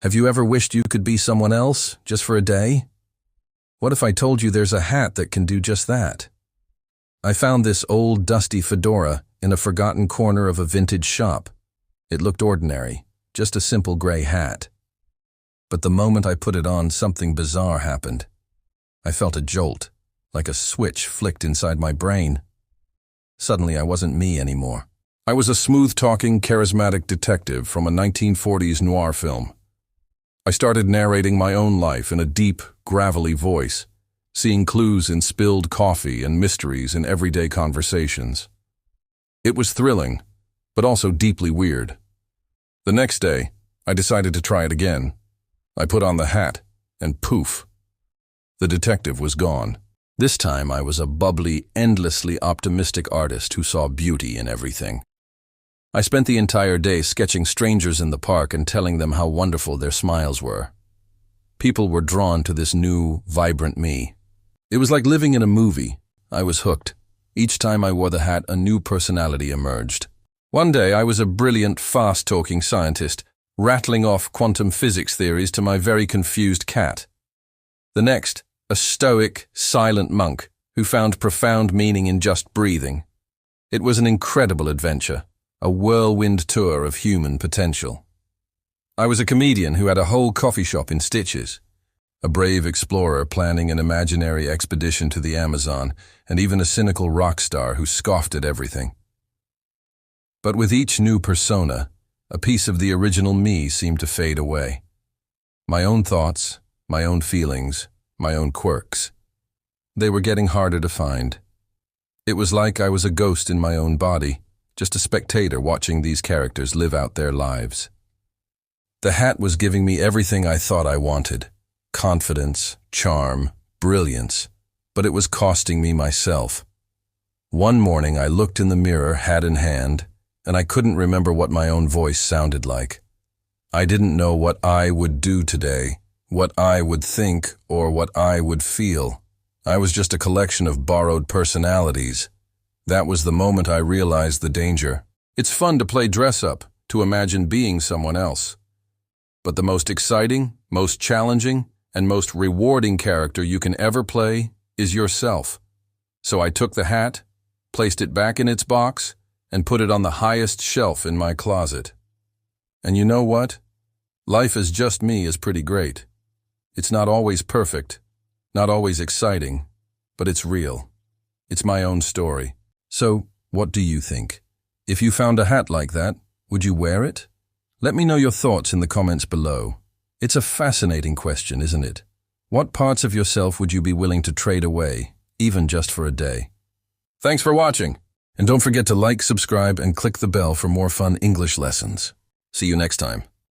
Have you ever wished you could be someone else, just for a day? What if I told you there's a hat that can do just that? I found this old, dusty fedora in a forgotten corner of a vintage shop. It looked ordinary, just a simple gray hat. But the moment I put it on, something bizarre happened. I felt a jolt, like a switch flicked inside my brain. Suddenly, I wasn't me anymore. I was a smooth-talking, charismatic detective from a 1940s noir film. I started narrating my own life in a deep, gravelly voice, seeing clues in spilled coffee and mysteries in everyday conversations. It was thrilling, but also deeply weird. The next day, I decided to try it again. I put on the hat, and poof, the detective was gone. This time I was a bubbly, endlessly optimistic artist who saw beauty in everything. I spent the entire day sketching strangers in the park and telling them how wonderful their smiles were. People were drawn to this new, vibrant me. It was like living in a movie. I was hooked. Each time I wore the hat, a new personality emerged. One day I was a brilliant, fast-talking scientist, rattling off quantum physics theories to my very confused cat. The next, a stoic, silent monk who found profound meaning in just breathing. It was an incredible adventure, a whirlwind tour of human potential. I was a comedian who had a whole coffee shop in stitches, a brave explorer planning an imaginary expedition to the Amazon, and even a cynical rock star who scoffed at everything. But with each new persona, a piece of the original me seemed to fade away. My own thoughts, my own feelings, my own quirks. They were getting harder to find. It was like I was a ghost in my own body, just a spectator watching these characters live out their lives. The hat was giving me everything I thought I wanted: confidence, charm, brilliance, but it was costing me myself. One morning I looked in the mirror, hat in hand, and I couldn't remember what my own voice sounded like. I didn't know what I would do today, what I would think, or what I would feel. I was just a collection of borrowed personalities. That was the moment I realized the danger. It's fun to play dress-up, to imagine being someone else. But the most exciting, most challenging, and most rewarding character you can ever play is yourself. So I took the hat, placed it back in its box, and put it on the highest shelf in my closet. And you know what? Life as just me is pretty great. It's not always perfect, not always exciting, but it's real. It's my own story. So, what do you think? If you found a hat like that, would you wear it? Let me know your thoughts in the comments below. It's a fascinating question, isn't it? What parts of yourself would you be willing to trade away, even just for a day? Thanks for watching, and don't forget to like, subscribe, and click the bell for more fun English lessons. See you next time.